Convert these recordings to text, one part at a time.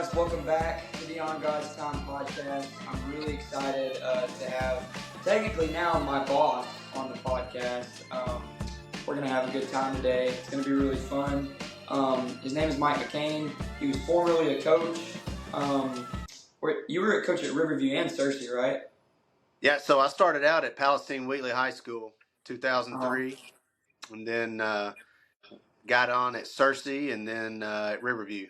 guys, welcome back to the On God's Time podcast. I'm really excited to have, technically now, my boss on the podcast. We're going to have a good time today. It's going to be really fun. His name is Mike McCain. He was formerly a coach. You were a coach at Riverview and Searcy, right? Yeah, so I started out at Palestine Wheatley High School, 2003, and then got on at Searcy and then at Riverview.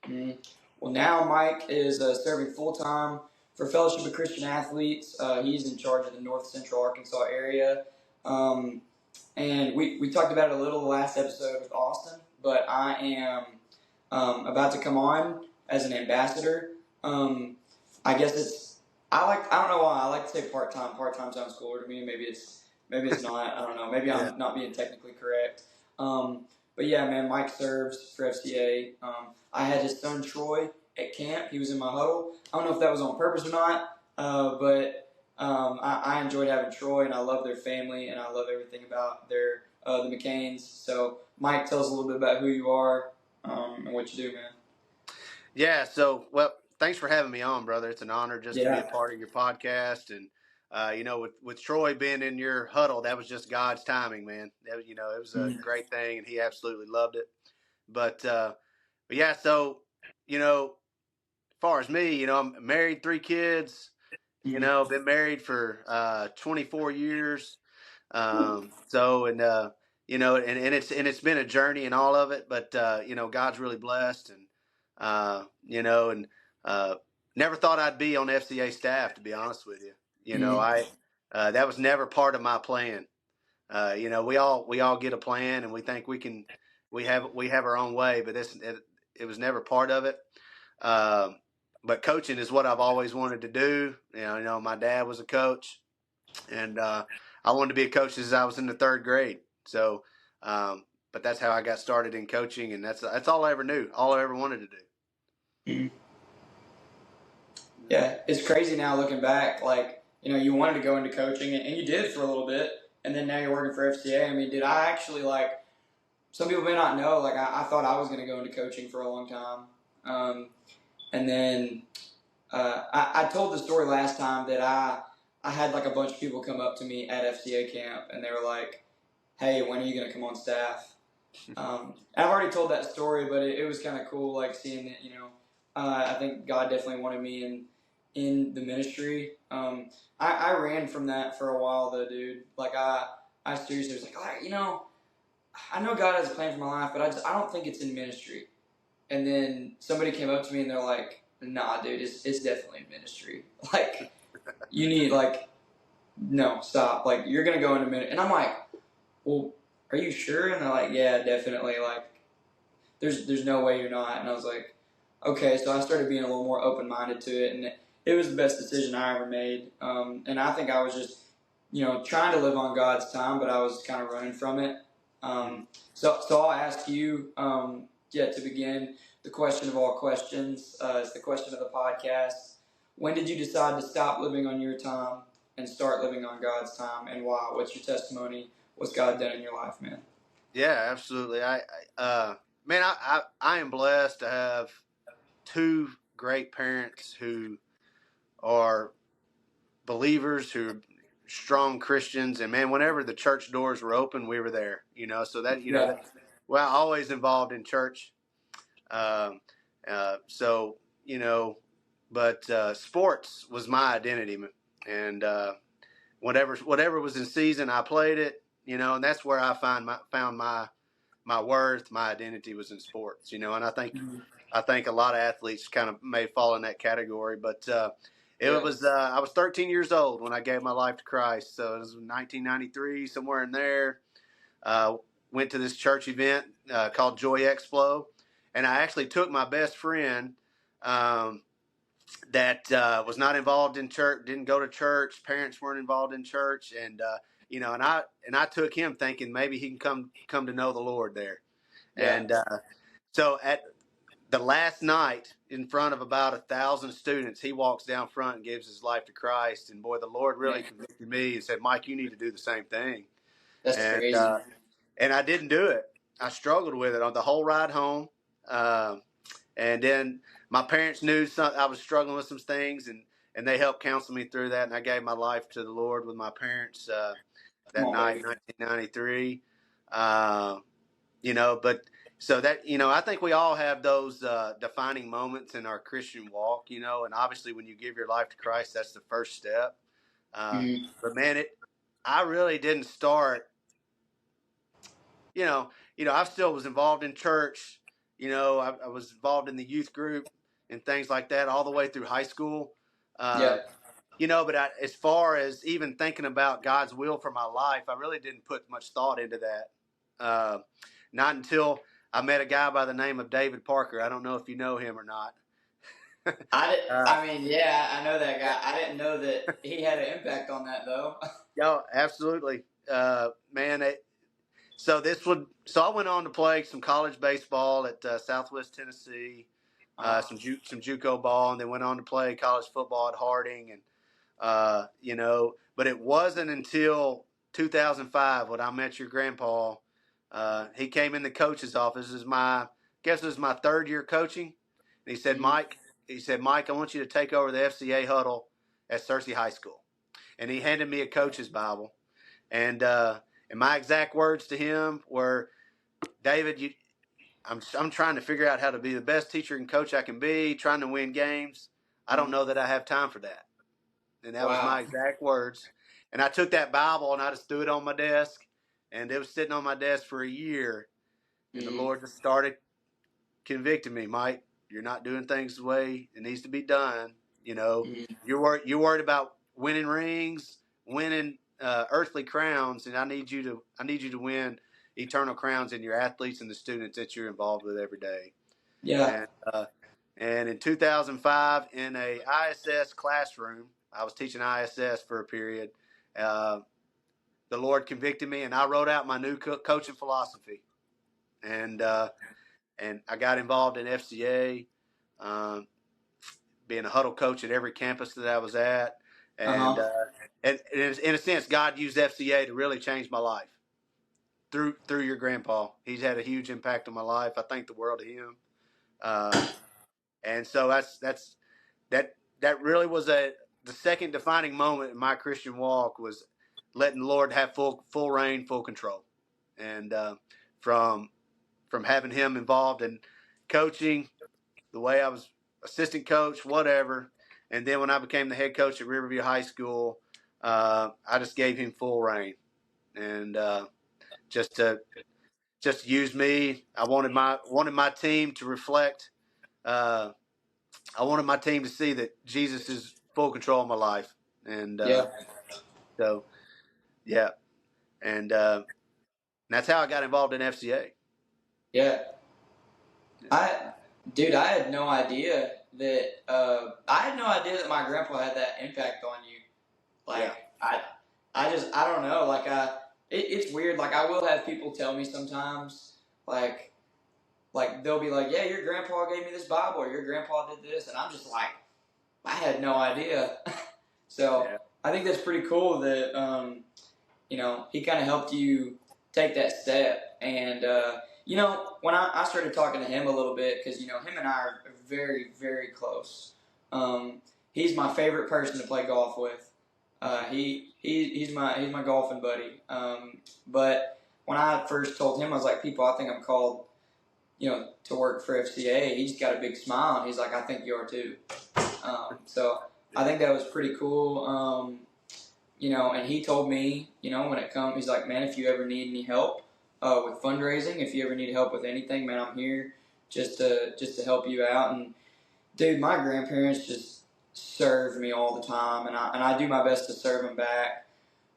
Mm-hmm. Well, now Mike is serving full-time for Fellowship of Christian Athletes. He's in charge of the North Central Arkansas area. And we talked about it a little the last episode with Austin, but I am about to come on as an ambassador. I guess I don't know why I like to say part-time. Part-time sounds cooler to me. Maybe it's not. I don't know. Maybe I'm not being technically correct. But yeah, man, Mike serves for FCA. I had his son Troy at camp. He was in my huddle. I don't know if that was on purpose or not, but I enjoyed having Troy, and I love their family, and I love everything about the McCains. So, Mike, tell us a little bit about who you are and what you do, man. Yeah, so, well, thanks for having me on, brother. It's an honor just to be a part of your podcast. And, with Troy being in your huddle, that was just God's timing, man. It was a great thing, and he absolutely loved it. But yeah, so, as far as me, I'm married, 3 kids, been married for 24 years. And it's been a journey and all of it, but, God's really blessed and, never thought I'd be on FCA staff, to be honest with you. That was never part of my plan. We all get a plan and we think we have our own way, but it was never part of it. But coaching is what I've always wanted to do. My dad was a coach, and I wanted to be a coach since I was in the 3rd grade. So, but that's how I got started in coaching, and that's all I ever knew, all I ever wanted to do. Yeah, it's crazy now looking back. Like, you wanted to go into coaching, and you did for a little bit, and then now you're working for FCA. I mean, did I actually, some people may not know, I thought I was going to go into coaching for a long time. And then I told the story last time that I had a bunch of people come up to me at FCA camp, and they were like, hey, when are you going to come on staff? I've already told that story, but it was kind of cool, seeing that, I think God definitely wanted me in the ministry. I ran from that for a while, though, dude. I seriously was I know God has a plan for my life, but I don't think it's in ministry. And then somebody came up to me and they're like, nah, dude, it's definitely in ministry. You need, no, stop. You're going to go into ministry. And I'm like, well, are you sure? And they're like, yeah, definitely. There's no way you're not. And I was like, okay. So I started being a little more open-minded to it. And it was the best decision I ever made. And I think I was just, trying to live on God's time, but I was kind of running from it. So I'll ask you, to begin, the question of all questions. It's the question of the podcast. When did you decide to stop living on your time and start living on God's time, and why? What's your testimony? What's God done in your life, man? Yeah, absolutely. I am blessed to have 2 great parents who are believers, who are strong Christians, and man, whenever the church doors were open, we were there. So that always involved in church. But sports was my identity, and whatever was in season, I played it. And that's where I found my worth, my identity was in sports. And I think a lot of athletes kind of may fall in that category, but I was 13 years old when I gave my life to Christ. So it was 1993, somewhere in there. Went to this church event called Joy Explo, and I actually took my best friend that was not involved in church, didn't go to church, parents weren't involved in church, and I took him thinking maybe he can come to know the Lord there. Yeah. And so at the last night, in front of about 1,000 students, he walks down front and gives his life to Christ. And boy, the Lord really convicted me and said, Mike, you need to do the same thing. That's crazy. And I didn't do it. I struggled with it on the whole ride home. And then my parents knew I was struggling with some things, and they helped counsel me through that. And I gave my life to the Lord with my parents Come that on, night baby. in 1993. Uh, but so that, I think we all have those defining moments in our Christian walk, and obviously when you give your life to Christ, that's the first step. Uh, Mm-hmm. but man, I really didn't start, you know, I still was involved in church. I was involved in the youth group and things like that all the way through high school. Uh, Yep. but as far as even thinking about God's will for my life, I really didn't put much thought into that. Uh, Not until I met a guy by the name of David Parker. I don't know if you know him or not. uh, I mean, yeah, I know that guy. I didn't know that he had an impact on that though. yeah, absolutely, man. So I went on to play some college baseball at Southwest Tennessee, Uh, some JUCO ball, and then went on to play college football at Harding, and but it wasn't until 2005 when I met your grandpa. He came in the coach's office. This was my third year coaching, and mm-hmm. He said, Mike, I want you to take over the FCA huddle at Searcy High School, and he handed me a coach's Bible, and my exact words to him were, David, I'm trying to figure out how to be the best teacher and coach I can be, trying to win games. I don't Mm-hmm. know that I have time for that. And that was Wow. my exact words. And I took that Bible and I just threw it on my desk, and it was sitting on my desk for a year. And the Mm-hmm. Lord just started convicting me, Mike. You're not doing things the way it needs to be done. Mm-hmm. You're worried about winning rings, winning earthly crowns, and I need you to win eternal crowns in your athletes and the students that you're involved with every day. Yeah. And in 2005, in a ISS classroom, I was teaching ISS for a period. Uh, the Lord convicted me, and I wrote out my new coaching philosophy. And I got involved in FCA, um, being a huddle coach at every campus that I was at. Uh And huh. in a sense, God used FCA to really change my life through your grandpa. He's had a huge impact on my life. I thank the world of him. Uh, and so that really was the second defining moment in my Christian walk, was letting the Lord have full reign, full control, and from having Him involved in coaching, the way I was assistant coach, whatever, and then when I became the head coach at Riverview High School, I just gave Him full reign, and just to use me. I wanted my team to reflect. Uh, I wanted my team to see that Jesus is full control of my life, and Yeah. so yeah, and that's how I got involved in FCA. Yeah. Yeah, I, dude, I had no idea that. I had no idea that my grandpa had that impact on you. yeah, Like, I don't know. Like, it's weird. Like, I will have people tell me sometimes, like, they'll be like, "Yeah, your grandpa gave me this Bible, or your grandpa did this," and I'm just like, I had no idea. So yeah, I think that's pretty cool that he kind of helped you take that step. And when I started talking to him a little bit, because him and I are very, very close. He's my favorite person to play golf with. He's my golfing buddy. But when I first told him, I was like, people, I think I'm called, to work for FCA. He's got a big smile, and he's like, I think you are too. So I think that was pretty cool. And he told me, when it comes, he's like, man, if you ever need any help with fundraising, if you ever need help with anything, man, I'm here just to help you out. And dude, my grandparents just serve me all the time, and I do my best to serve them back,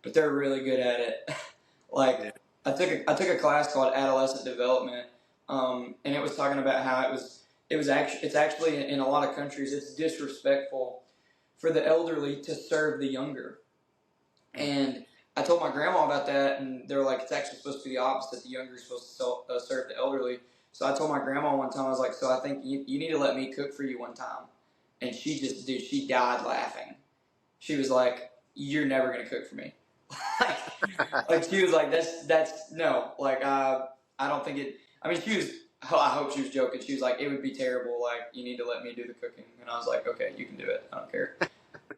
but they're really good at it. yeah, Like I took a class called adolescent development, and it was talking about how it's actually in a lot of countries it's disrespectful for the elderly to serve the younger. mm, And I told my grandma about that, and they were like, it's actually supposed to be the opposite. The younger is supposed to serve the elderly. So I told my grandma one time, I was like, so I think you need to let me cook for you one time. And she died laughing. She was like, you're never going to cook for me. like, she was like, that's no. Like, I don't think it, I mean, oh, I hope she was joking. She was like, it would be terrible. Like, you need to let me do the cooking. And I was like, okay, you can do it. I don't care.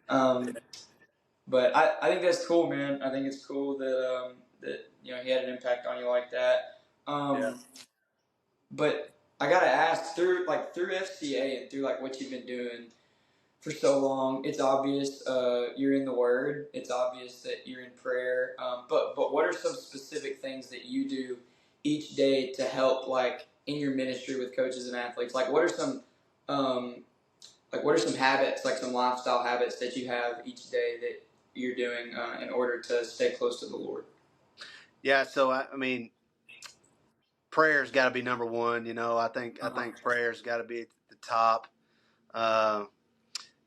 Um, but I think that's cool, man. I think it's cool that he had an impact on you like that. Yeah. But I gotta ask, through FCA and through like what you've been doing for so long, it's obvious you're in the Word. It's obvious that you're in prayer. But what are some specific things that you do each day to help, like in your ministry with coaches and athletes? Um, what are some habits, like some lifestyle habits that you have each day that you're doing in order to stay close to the Lord? Yeah. So I mean, prayer's got to be number one. I Uh-huh. think prayer's got to be at the top. Uh,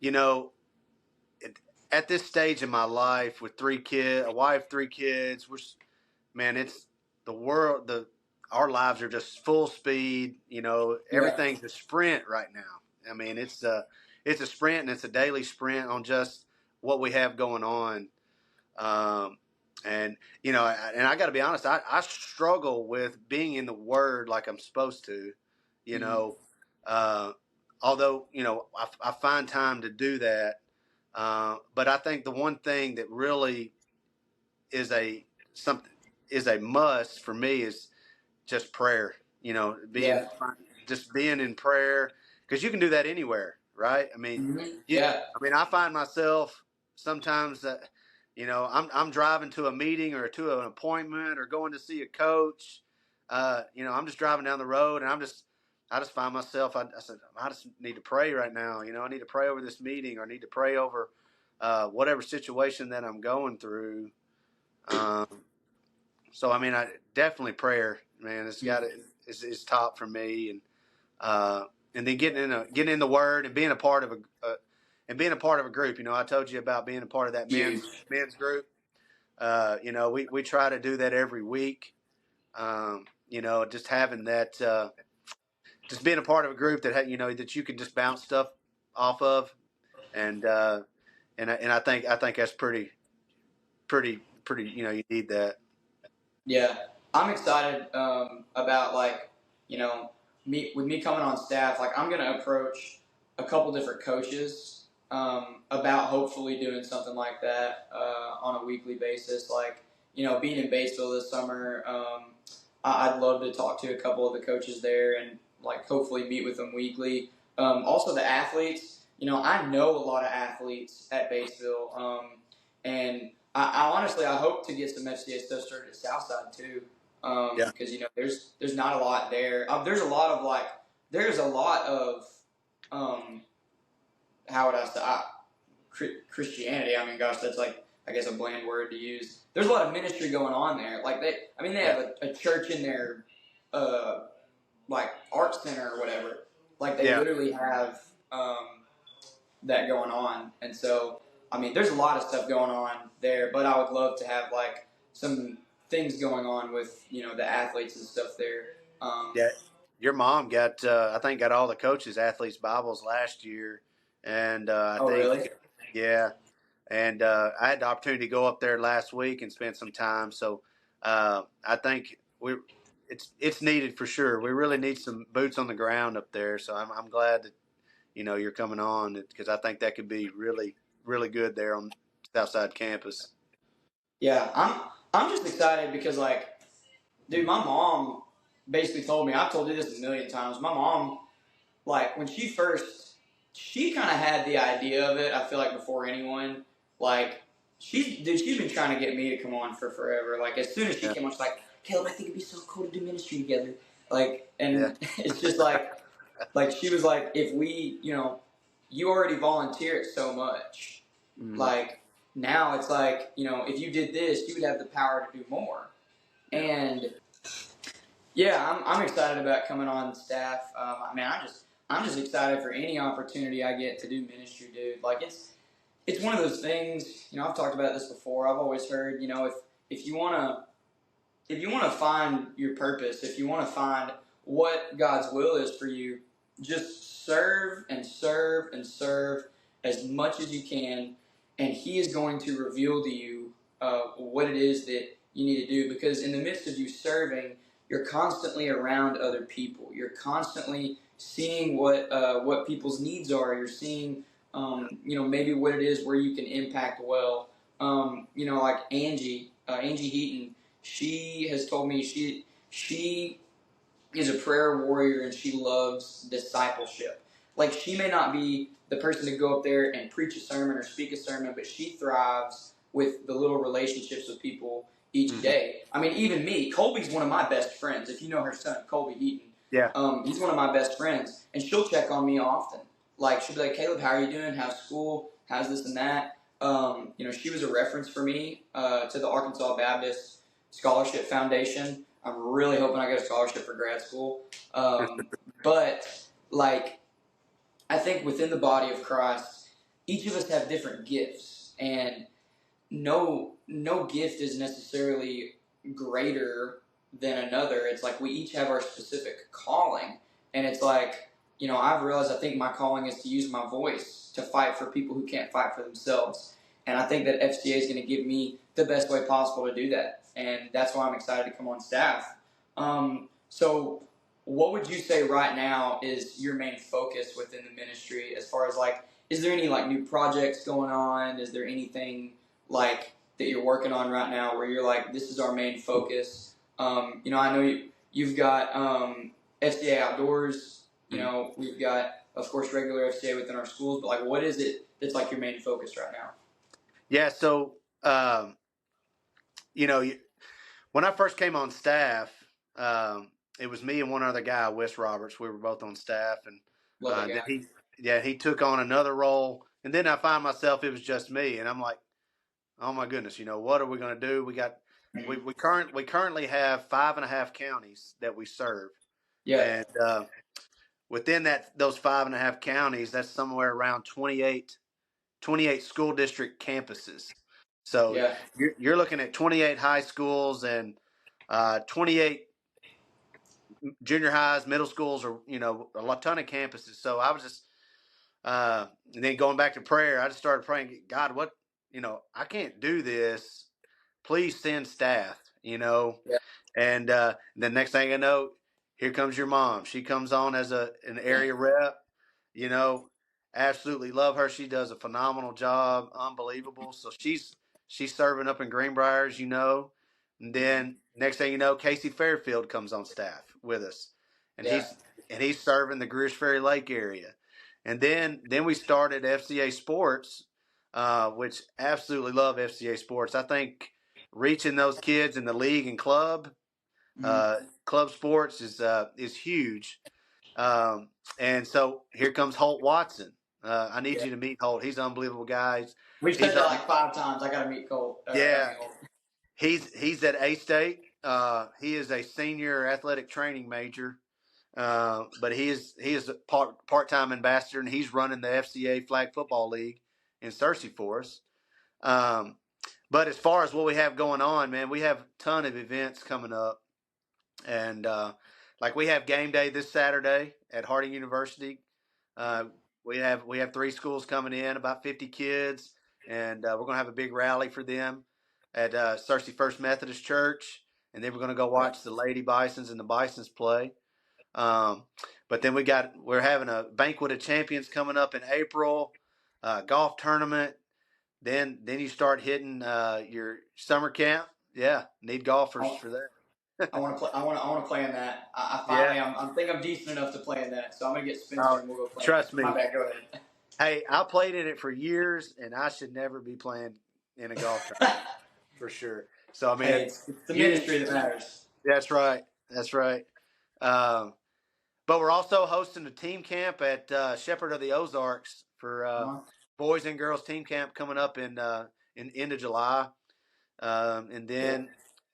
you know, at this stage in my life with a wife, 3 kids, it's the world. Our lives are just full speed. Yeah. Everything's a sprint right now. I mean, it's a sprint, and it's a daily sprint on just what we have going on. Um, and and I got to be honest, I struggle with being in the Word like I'm supposed to. You Mm-hmm. know, uh, although I find time to do that. But I think the one thing that really is a something is a must for me is just prayer. Yeah. Just being in prayer, because you can do that anywhere, right? I mean, Mm-hmm. Yeah. I find myself sometimes that I'm driving to a meeting or to an appointment or going to see a coach. I'm just driving down the road, and I just find myself. I said, I just need to pray right now. I need to pray over this meeting, or I need to pray over whatever situation that I'm going through. Um, so I mean, I definitely prayer, man. It's top for me, uh, and then getting in the Word and being a part of a group. I told you about being a part of that Huge. men's group. We try to do that every week. Just having that, just being a part of a group that you can just bounce stuff off of, and I think that's pretty. You need that. Yeah, I'm excited about me coming on staff. Like I'm gonna approach a couple different coaches about hopefully doing something like that on a weekly basis. Like being in Batesville this summer, I'd love to talk to a couple of the coaches there and like hopefully meet with them weekly. Also the athletes. I know a lot of athletes at Batesville, and I honestly I hope to get some FCA stuff started at Southside too, Yeah, because there's not a lot there. There's a lot of how would I say Christianity. I mean, gosh, that's like I guess a bland word to use. There's a lot of ministry going on there. Like they yeah, have a church in their like art center or whatever. Like they yeah. literally have that going on. And so, I mean, there's a lot of stuff going on there, but I would love to have like some things going on with, the athletes and stuff there. Yeah, your mom I think, got all the coaches athletes Bibles last year, and I Oh, think, really? yeah, and I had the opportunity to go up there last week and spend some time. So I think it's needed for sure. We really need some boots on the ground up there. So I'm glad that you're coming on, because I think that could be really really good there on Southside campus. Yeah, I'm just excited because like, dude, my mom basically told me, I've told you this a million times. My mom, like when she kind of had the idea of it. I feel like before anyone, like she's been trying to get me to come on for forever. Like as soon as she Yeah, came on, she's like, Caleb, I think it'd be so cool to do ministry together. Like, yeah, and it's just like she was like, if we, you already volunteer it so much, mm, like now it's like, if you did this, you would have the power to do more. yeah, And yeah, I'm excited about coming on staff. I mean, I'm just excited for any opportunity I get to do ministry, dude. Like it's one of those things. I've talked about this before. I've always heard, if you wanna find your purpose, if you wanna find what God's will is for you, just serve and serve and serve as much as you can, and He is going to reveal to you what it is that you need to do. Because in the midst of you serving, you're constantly around other people. You're constantly seeing what people's needs are. You're seeing maybe what it is where you can impact well. Like Angie Heaton, she has told me she is a prayer warrior and she loves discipleship. Like, she may not be the person to go up there and preach a sermon or speak a sermon, but she thrives with the little relationships with people each Mm-hmm. day. I mean, even me, Colby's one of my best friends. If you know her son, Colby Heaton, Yeah. he's one of my best friends, and she'll check on me often. Like, she'll be like, "Caleb, how are you doing? How's school? How's this and that?" She was a reference for me to the Arkansas Baptist Scholarship Foundation. I'm really hoping I get a scholarship for grad school. But like, I think within the body of Christ, each of us have different gifts, and no gift is necessarily greater than another. It's like we each have our specific calling, and it's like, I've realized, I think my calling is to use my voice to fight for people who can't fight for themselves, and I think that FCA is going to give me the best way possible to do that, and that's why I'm excited to come on staff. So what would you say right now is your main focus within the ministry, as far as like, is there any like new projects going on? Is there anything like that you're working on right now where you're like, this is our main focus? I know you've got FCA outdoors. We've got, of course, regular FCA within our schools, but like, what is it that's like your main focus right now? Yeah. So, you know, when I first came on staff, it was me and one other guy, Wes Roberts. We were both on staff, and Love that then guy. he took on another role, and then I find myself it was just me, and I'm like, oh my goodness, what are we going to do? Mm-hmm. We currently have 5.5 counties that we serve, Yeah, and within those 5.5 counties, that's somewhere around 28 school district campuses. So yeah, you're looking at 28 high schools and 28 junior highs, middle schools, or a ton of campuses. So I was just and then going back to prayer, I just started praying, God, what I can't do this. Please send staff. yeah, And the next thing I know, here comes your mom. She comes on as an area rep. You know, absolutely love her. She does a phenomenal job, unbelievable. So she's serving up in Greenbriers. And then next thing you know, Casey Fairfield comes on staff with us, and yeah, he's serving the Greers Ferry Lake area. And then we started FCA Sports, which absolutely love FCA Sports. I think reaching those kids in the league and mm-hmm. club sports is huge. Um, and so here comes Holt Watson. I need Yeah. you to meet Holt. He's an unbelievable guy. We've He's said that up. like 5 times. I got to meet Cole. I got to Yeah, meet Cole. he's at A State. He is a senior athletic training major. But he is a part time ambassador, and he's running the FCA Flag Football League in Searcy for us. Um, but as far as what we have going on, man, we have a ton of events coming up, and like we have game day this Saturday at Harding University. Uh, we have 3 schools coming in, about 50 kids, and we're going to have a big rally for them at Searcy First Methodist Church, and then we're going to go Yeah. watch the Lady Bisons and the Bisons play. Um, but then we're having a banquet of champions coming up in April, golf tournament. Then you start hitting your summer camp. Yeah, need golfers I, for that. I want to play. I want to play in that. I Yeah. finally. I think I'm decent enough to play in that. So I'm gonna get Spencer Oh, and we'll go play in trust that. My me. bad. Go ahead. Hey, I played in it for years, and I should never be playing in a golf tournament for sure. So I Hey, mean, it's the you. ministry that matters. That's right. That's right. Um, But we're also hosting a team camp at Shepherd of the Ozarks for Uh-huh. boys and girls team camp coming up in end of July, and Yeah.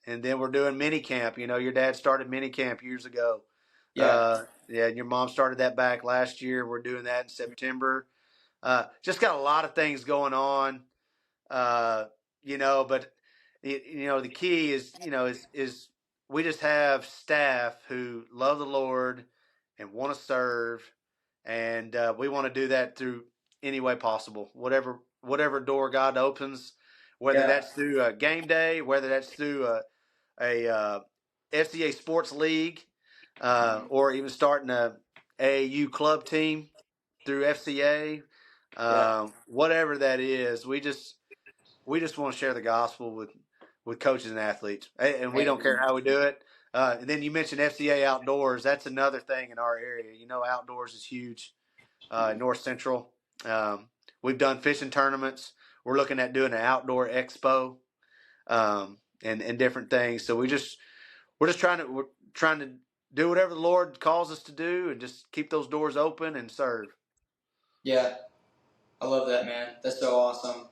then we're doing mini camp. Your dad started mini camp years ago. Yeah. Yeah, and your mom started that back last year. We're doing that in September. Just got a lot of things going on. Uh, but the key is we just have staff who love the Lord and want to serve, and we want to do that through any way possible, whatever door God opens, whether Yeah. that's through a game day, whether that's through a FCA Sports League, or even starting a AAU club team through FCA, Yeah. whatever that is. We just want to share the gospel with coaches and athletes, and we don't care Amen. how we do it. And then you mentioned FCA Outdoors. That's another thing in our area. You know, outdoors is huge. North Central. We've done fishing tournaments. We're looking at doing an outdoor expo, and different things. So we're trying to do whatever the Lord calls us to do, and just keep those doors open and serve. Yeah. I love that, man. That's so awesome.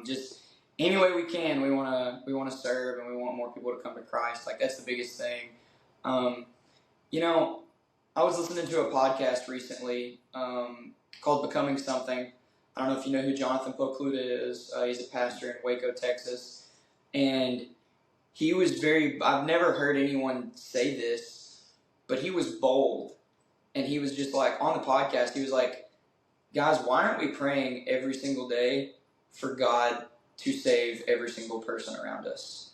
Just any way we can, we wanna serve, and we want more people to come to Christ. Like that's the biggest thing. Um, you know, I was listening to a podcast recently called "Becoming Something." I don't know if you know who Jonathan Pokluda is. He's a pastor in Waco, Texas, and he was very. I've never heard anyone say this, but he was bold, and he was just like on the podcast. He was like, guys, why aren't we praying every single day for God to save every single person around us?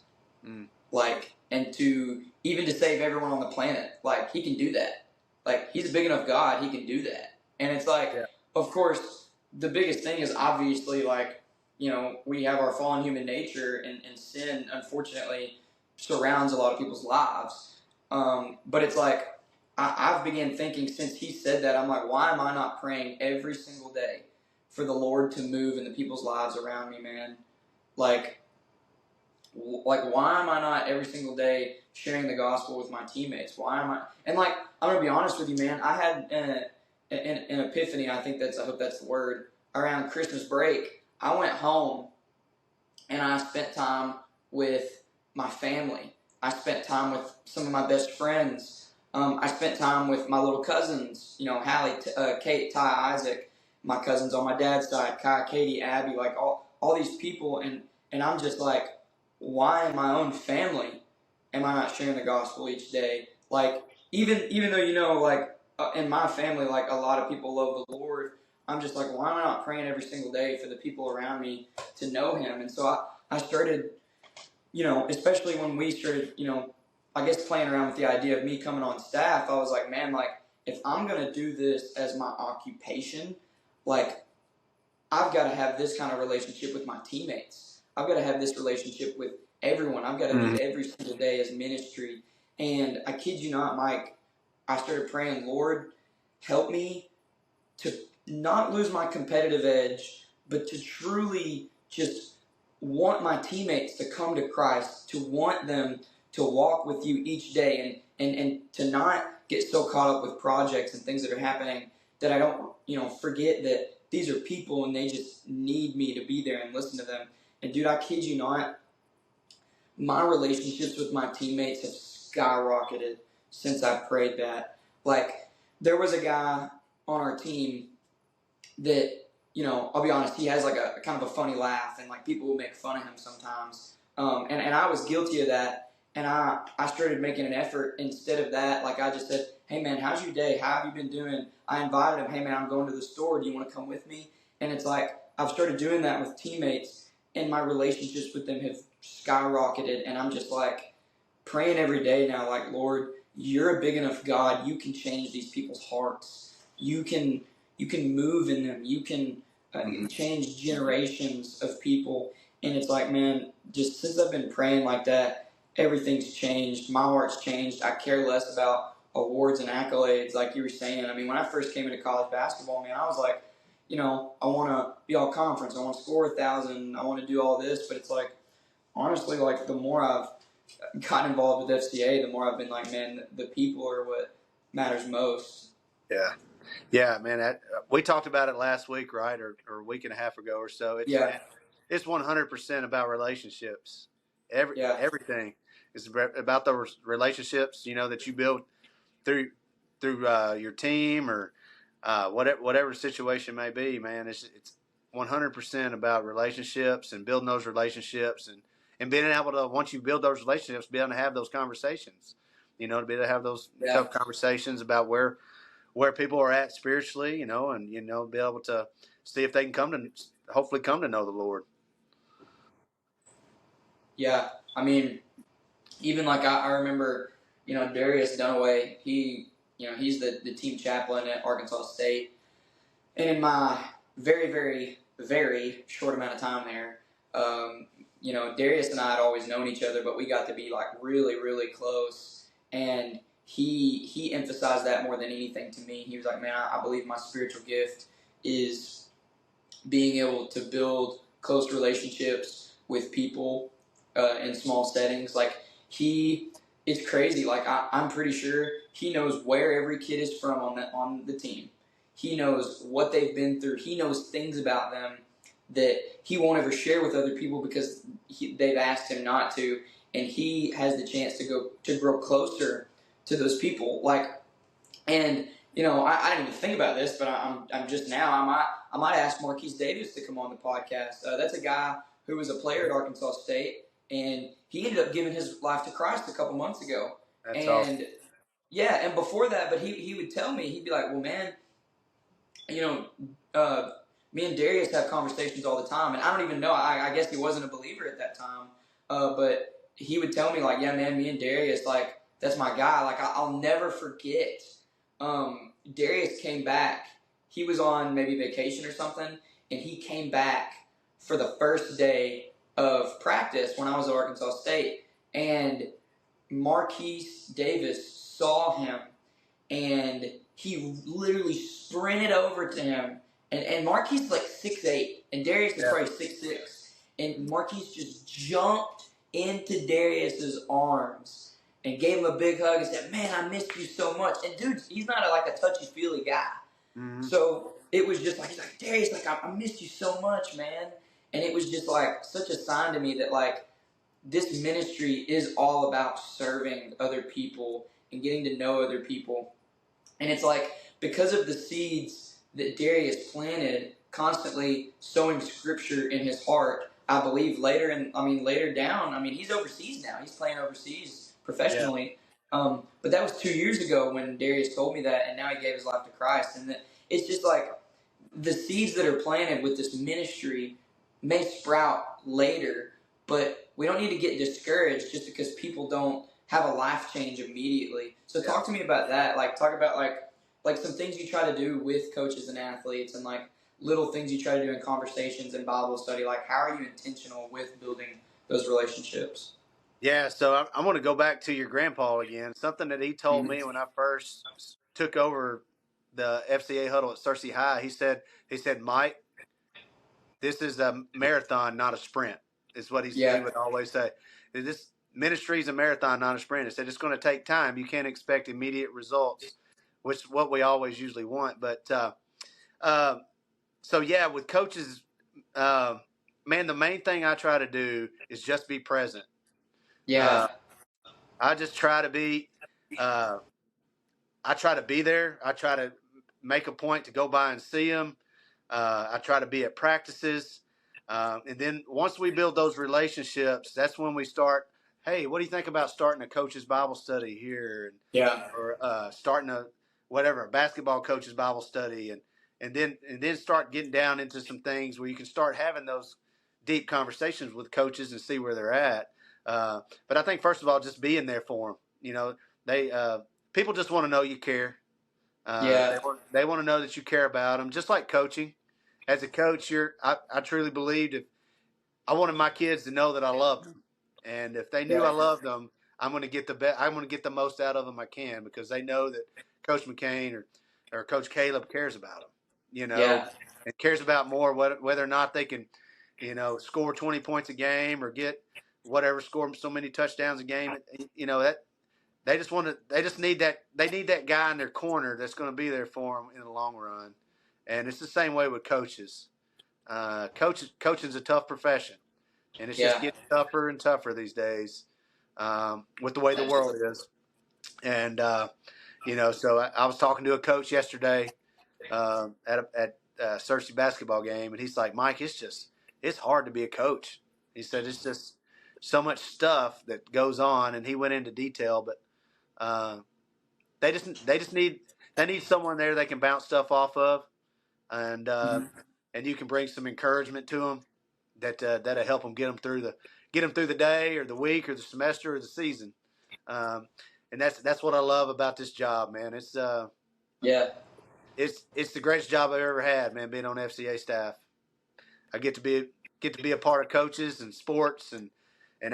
Mm. Like, and to even to save everyone on the planet. Like, he can do that. Like, he's a big enough God, he can do that. And it's like, Yeah. of course, the biggest thing is obviously like, we have our fallen human nature, and sin, unfortunately, surrounds a lot of people's lives. But it's like, I've began thinking since he said that, I'm like, why am I not praying every single day for the Lord to move in the people's lives around me, man? Like, why am I not every single day sharing the gospel with my teammates? Why am I? And like, I'm gonna be honest with you, man. I had an epiphany. I hope that's the word. Around Christmas break, I went home and I spent time with my family. I spent time with some of my best friends. I spent time with my little cousins. Hallie, Kate, Ty, Isaac. My cousins on my dad's side, Kai, Katie, Abby, like all these people, and I'm just like, why in my own family am I not sharing the gospel each day? Like, even though like in my family, like a lot of people love the Lord, I'm just like, why am I not praying every single day for the people around me to know Him? And so I started, especially when we started, I guess playing around with the idea of me coming on staff. I was like, man, like if I'm gonna do this as my occupation, like I've got to have this kind of relationship with my teammates. I've got to have this relationship with everyone. I've got to Mm-hmm. do every single day as ministry. And I kid you not, Mike, I started praying, Lord, help me to not lose my competitive edge, but to truly just want my teammates to come to Christ, to want them to walk with you each day, and to not get so caught up with projects and things that are happening that I don't, forget that these are people and they just need me to be there and listen to them. And dude, I kid you not, my relationships with my teammates have skyrocketed since I prayed that. Like, there was a guy on our team that, I'll be honest, he has like a kind of a funny laugh, and like people will make fun of him sometimes. And I was guilty of that. And I started making an effort instead of that. Like I just said, hey man, how's your day? How have you been doing? I invited him, hey man, I'm going to the store. Do you want to come with me? And it's like, I've started doing that with teammates, and my relationships with them have skyrocketed. And I'm just like praying every day now, like, Lord, you're a big enough God. You can change these people's hearts. You can move in them. You can change generations of people. And it's like, man, just since I've been praying like that, everything's changed. My heart's changed. I care less about awards and accolades, like you were saying. I mean, when I first came into college basketball, man, I was like, I want to be all conference. I want to score 1,000. I want to do all this. But it's like, honestly, like the more I've gotten involved with FCA, the more I've been like, man, the people are what matters most. Yeah. Yeah, man. We talked about it last week, right, or a week and a half ago or so. Yeah, It's 100% about relationships. yeah, Everything is about those relationships, that you build through your team, or whatever the situation may be. Man, it's 100% about relationships and building those relationships, and being able to, once you build those relationships, be able to have those conversations. To be able to have those yeah. tough conversations about where people are at spiritually, and be able to see if they can hopefully come to know the Lord. Yeah, I mean, even like I remember Darius Dunaway, he's the team chaplain at Arkansas State. And in my very, very, very short amount of time there, Darius and I had always known each other, but we got to be like really, really close. And he emphasized that more than anything to me. He was like, man, I believe my spiritual gift is being able to build close relationships with people in small settings. Like it's crazy. Like I'm pretty sure he knows where every kid is from on the team. He knows what they've been through. He knows things about them that he won't ever share with other people because they've asked him not to. And he has the chance to grow closer to those people. And I didn't even think about this, but I'm just now. I might ask Marquise Davis to come on the podcast. That's a guy who was a player at Arkansas State, and he ended up giving his life to Christ a couple months ago. That's awesome. And yeah, and before that, but he would tell me, he'd be like, "Well, man, you know, me and Darius have conversations all the time, and I don't even know. I guess he wasn't a believer at that time, but he would tell me like, yeah, man, me and Darius, like, that's my guy. Like, I'll never forget. Darius came back. He was on maybe vacation or something, and he came back for the first day of practice when I was at Arkansas State, and Marquise Davis saw him and he literally sprinted over to him. And Marquise is like 6'8", and Darius is probably 6'6". And Marquise just jumped into Darius's arms and gave him a big hug and said, "Man, I missed you so much." And dude, he's not like a touchy-feely guy. Mm-hmm. So it was just like, he's like, "Darius, like, I missed you so much, man." And it was just like such a sign to me that like this ministry is all about serving other people and getting to know other people. And it's like, because of the seeds that Darius planted, constantly sowing scripture in his heart, I believe later down, he's overseas now. He's playing overseas professionally. But that was 2 years ago when Darius told me that, and now he gave his life to Christ. And it's just like the seeds that are planted with this ministry may sprout later, but we don't need to get discouraged just because people don't have a life change immediately. So talk to me about that. Like, talk about like some things you try to do with coaches and athletes, and like little things you try to do in conversations and Bible study. Like, how are you intentional with building those relationships? Yeah, so I want to go back to your grandpa again. Something that he told me when I first took over the FCA huddle at Searcy High. He said, Mike, this is a marathon, not a sprint. Is what he Yeah, would always say. This ministry is a marathon, not a sprint. He said it's going to take time. You can't expect immediate results, which is what we always usually want. But uh, so yeah, with coaches, man, the main thing I try to do is just be present. Uh, yeah, I just try to be. Uh, I try to be there. I try to make a point to go by and see them. I try to be at practices. And then once we build those relationships, that's when we start. Hey, what do you think about starting a coach's Bible study here, yeah. or starting a basketball coach's Bible study, and then start getting down into some things where you can start having those deep conversations with coaches and see where they're at. But I think first of all, just being there for them. They people just want to know you care. Yeah, They want to know that you care about them, just like coaching. As a coach, I truly believed if I wanted my kids to know that I loved them, and if they knew I yeah, loved them, I'm going to get the best. I'm going to get the most out of them I can because they know that Coach McCain or Coach Caleb cares about them. yeah. And cares about more whether or not they can, score 20 points a game or get whatever, score so many touchdowns a game. That they just need that. They need that guy in their corner that's going to be there for them in the long run. And it's the same way with coaches. Coaching's a tough profession, and it's just Yeah. getting tougher and tougher these days with the way the world Absolutely. is. And so I was talking to a coach yesterday at Searcy basketball game, and he's like, "Mike, it's hard to be a coach." He said it's just so much stuff that goes on, and he went into detail, but uh, they need someone there they can bounce stuff off of, and Mhm. you can bring some encouragement to them that'll help them get them through the day or the week or the semester or the season. Um, and that's what I love about this job, man. Yeah. It's the greatest job I've ever had, man. Being on FCA staff, I get to be a part of coaches and sports and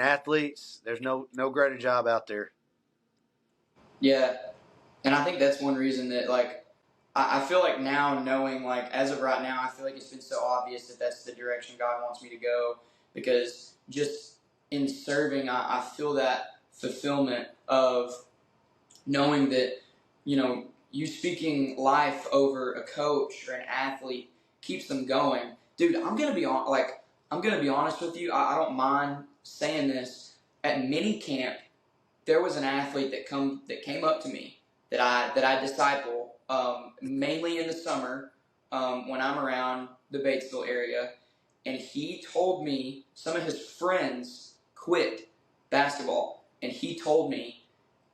athletes. There's no greater job out there. Yeah. And I think that's one reason that, like, I feel like now, knowing, like, as of right now, I feel like it's been so obvious that that's the direction God wants me to go, because just in serving, I feel that fulfillment of knowing that, you speaking life over a coach or an athlete keeps them going. Dude, I'm gonna be honest with you. I don't mind saying this. At mini camp, there was an athlete that came up to me that I disciple, mainly in the summer, when I'm around the Batesville area, and he told me some of his friends quit basketball, and he told me,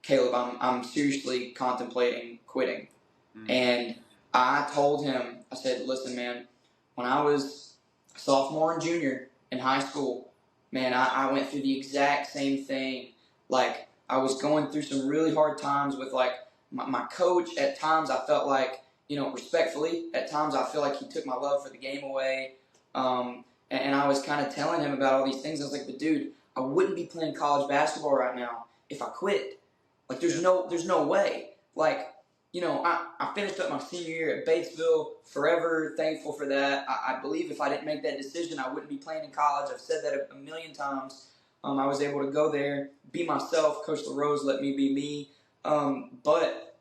Caleb, I'm seriously contemplating quitting. Mm. And I told him, I said, listen, man, when I was a sophomore and junior in high school, man, I went through the exact same thing. Like, I was going through some really hard times with, like, my coach. At times I felt like, respectfully, at times I feel like he took my love for the game away. And I was kind of telling him about all these things. I was like, but dude, I wouldn't be playing college basketball right now if I quit. Like, there's no way. Like, I finished up my senior year at Batesville, forever thankful for that. I believe if I didn't make that decision, I wouldn't be playing in college. I've said that a million times. I was able to go there, be myself. Coach LaRose let me be me. But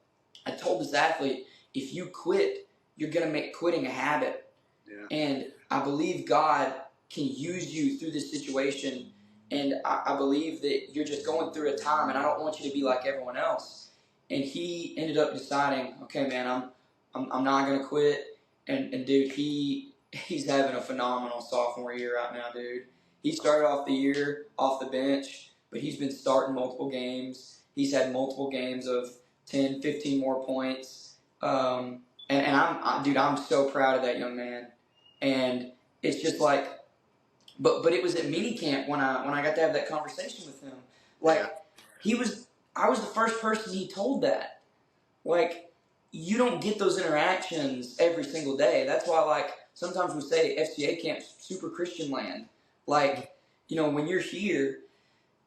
I told this athlete, if you quit, you're going to make quitting a habit. Yeah. And I believe God can use you through this situation. And I believe that you're just going through a time, and I don't want you to be like everyone else. And he ended up deciding, okay, man, I'm not gonna quit. And dude, he's having a phenomenal sophomore year right now, dude. He started off the year off the bench, but he's been starting multiple games. He's had multiple games of 10, 15 more points. And I'm so proud of that young man. And it's just like, but it was at mini camp when I got to have that conversation with him. Like, I was the first person he told that. Like, you don't get those interactions every single day. That's why, like, sometimes we say FCA camp's super Christian land. Like, when you're here,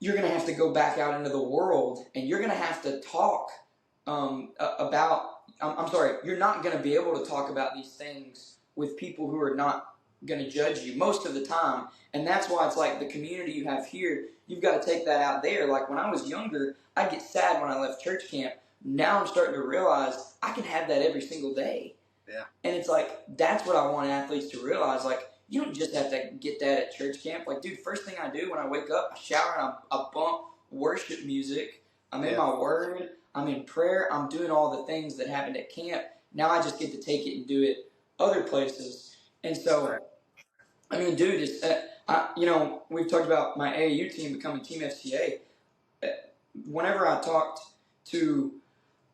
you're going to have to go back out into the world, and you're going to have to talk I'm sorry, you're not going to be able to talk about these things with people who are not going to judge you most of the time. And that's why it's like the community you have here, you've got to take that out there. Like, when I was younger, I'd get sad when I left church camp. Now I'm starting to realize I can have that every single day. Yeah. And it's like, that's what I want athletes to realize. Like, you don't just have to get that at church camp. Like, dude, first thing I do when I wake up, I shower and I bump worship music. I'm in my word. I'm in prayer. I'm doing all the things that happened at camp. Now I just get to take it and do it other places. And so, I mean, dude, it's, we've talked about my AAU team becoming Team FCA. Whenever I talked to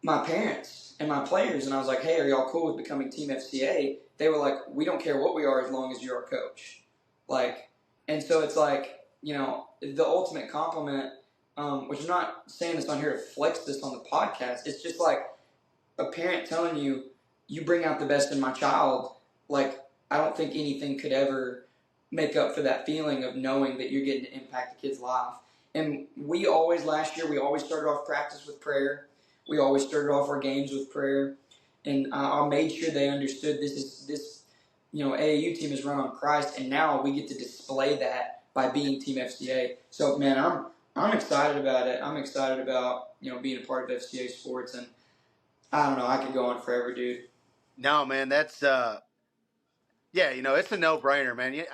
my parents and my players and I was like, hey, are y'all cool with becoming Team FCA? They were like, we don't care what we are as long as you're our coach. Like, and so it's like, the ultimate compliment, which I'm not saying this on here to flex this on the podcast. It's just like a parent telling you, you bring out the best in my child. Like, I don't think anything could ever make up for that feeling of knowing that you're getting to impact a kid's life. And last year, we always started off practice with prayer. We always started off our games with prayer. And I made sure they understood this AAU team is run on Christ. And now we get to display that by being Team FCA. So, man, I'm excited about it. I'm excited about, being a part of FCA sports. And I don't know, I could go on forever, dude. No, man, that's it's a no-brainer, man.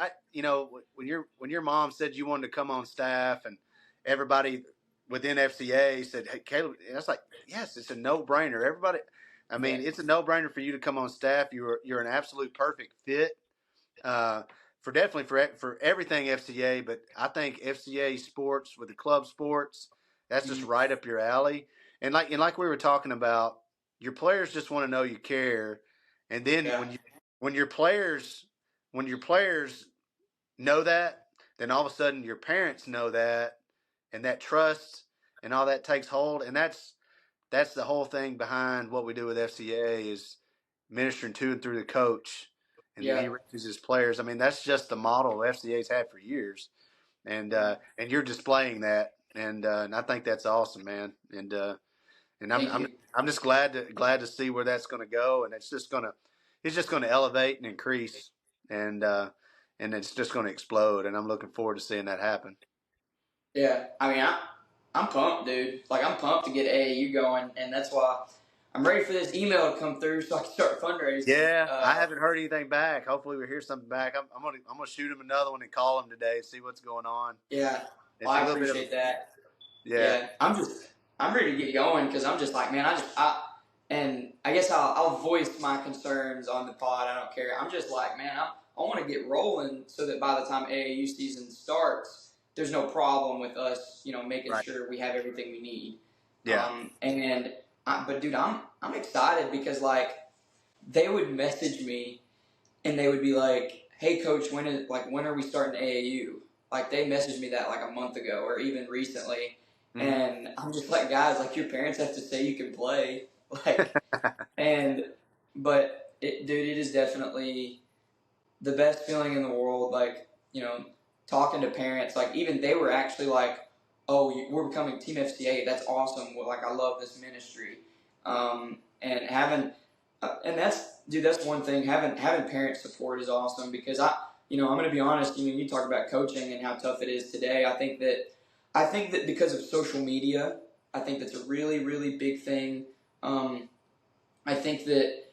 When your mom said you wanted to come on staff, and everybody within FCA said, "Hey, Caleb," and that's like, yes, it's a no-brainer. Everybody, I mean, it's a no-brainer for you to come on staff. You're an absolute perfect fit for everything FCA, but I think FCA sports with the club sports, that's just right up your alley. And like we were talking about, your players just want to know you care, and then when your players know that, then all of a sudden your parents know that, and that trust and all that takes hold. And that's the whole thing behind what we do with FCA is ministering to and through the coach, and then he Yeah. reaches his players. I mean, that's just the model FCA's had for years, and you're displaying that, and I think that's awesome, man. And I'm Thank I'm you. I'm just glad to see where that's going to go, and it's just gonna elevate and increase, and it's just going to explode, and I'm looking forward to seeing that happen. Yeah. I mean, I'm pumped, dude. Like I'm pumped to get AAU going, and that's why I'm ready for this email to come through so I can start fundraising. Yeah, I haven't heard anything back. Hopefully, we hear something back. I'm gonna shoot him another one and call him today and see what's going on. Yeah. Well, It's a I little bit of appreciate that. yeah, Yeah, I'm ready to get going because I'm just like, man, and I guess I'll voice my concerns on the pod. I don't care. I'm just like, man, I want to get rolling so that by the time AAU season starts, there's no problem with us, making right. sure we have everything we need. Yeah. But dude, I'm excited because like they would message me and they would be like, "Hey, coach, when are we starting AAU?" Like they messaged me that like a month ago or even recently, Hmm. and I'm just like, guys, like your parents have to say you can play, like, and dude, it is definitely the best feeling in the world. Like talking to parents, like even they were actually like, "Oh, we're becoming Team FCA. That's awesome. Well, like I love this ministry," and having and that's one thing. Having parent support is awesome because I'm going to be honest. You talk about coaching and how tough it is today. I think that because of social media, I think that's a really really big thing. I think that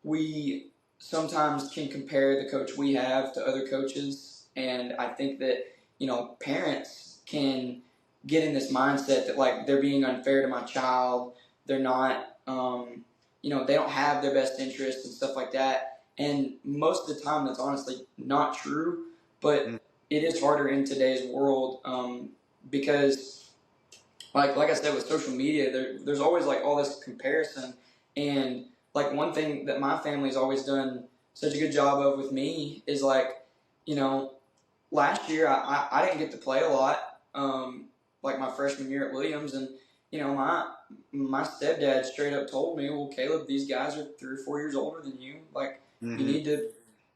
we sometimes can compare the coach we have to other coaches, and I think that parents can get in this mindset that like they're being unfair to my child. They're not, they don't have their best interests and stuff like that. And most of the time, that's honestly not true. Mm. But it is harder in today's world because like I said with social media, there's always like all this comparison, and like one thing that my family's always done such a good job of with me is like, you know, last year I didn't get to play a lot, like my freshman year at Williams, and my stepdad straight up told me, well, Caleb, these guys are 3 or 4 years older than you, like you Hmm. need to,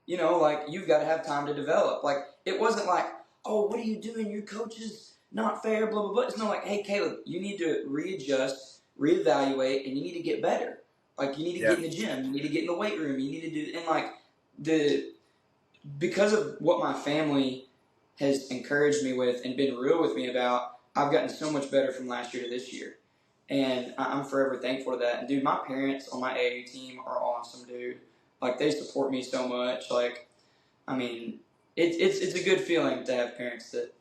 like you've got to have time to develop. Like it wasn't like, oh, what are you doing? Your coach is not fair, blah blah blah. It's not like, hey, Caleb, you need to readjust, reevaluate, and you need to get better. Like you need to Yeah. get in the gym, you need to get in the weight room, you need to do, and like the because of what my family has encouraged me with and been real with me about, I've gotten so much better from last year to this year. And I'm forever thankful to that. And dude, my parents on my AAU team are awesome, dude. Like they support me so much. Like, I mean, it's a good feeling to have parents that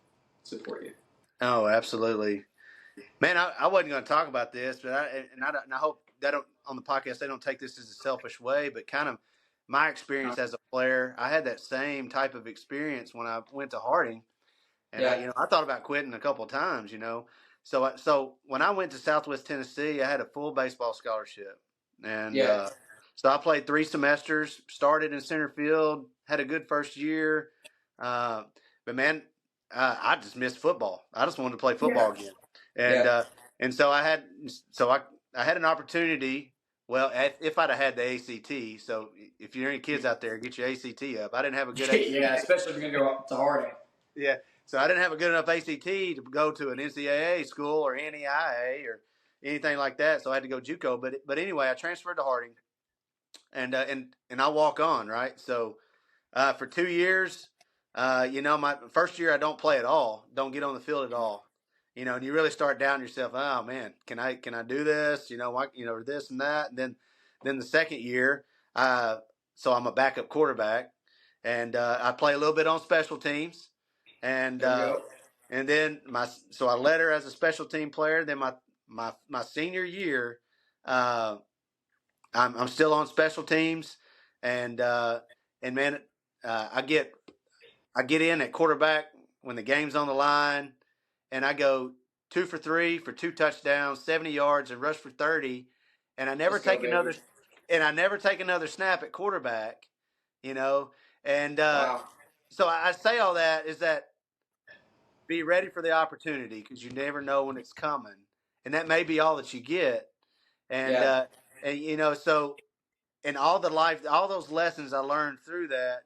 support you. Oh, absolutely, man. I wasn't going to talk about this, but I hope that don't, on the podcast they don't take this as a selfish way, but kind of my experience as a player. I had that same type of experience when I went to Harding. And Yeah, I thought about quitting a couple of times. So when I went to Southwest Tennessee, I had a full baseball scholarship, and yeah, so I played 3 semesters. Started in center field, had a good first year, uh, but man, I just missed football. I just wanted to play yeah, football again, and yeah. uh, and so I had an opportunity. Well, if I'd have had the ACT, so if you're any kids out there, get your ACT up. I didn't have a good ACT. Yeah, especially if you're going to go up to Harding. Yeah. So I didn't have a good enough ACT to go to an NCAA school or NEIA or anything like that. So I had to go JUCO. But anyway, I transferred to Harding, and I walk on, right. So for 2 years, my first year I don't play at all, don't get on the field at all. And you really start down yourself. Oh man, can I do this? Or this and that. And then the second year, uh, so I'm a backup quarterback, and I play a little bit on special teams, and There we uh, go. and then so I led her as a special team player. Then my senior year, uh, I'm still on special teams, and man, I get in at quarterback when the game's on the line, and I go 2 for 3 for 2 touchdowns, 70 yards, and rush for 30, and I never Let's go, take another baby. and I never take another snap at quarterback, you know, and Wow. so I say all that is that be ready for the opportunity because you never know when it's coming. and that may be all that you get. And Yeah. so and all those lessons I learned through that,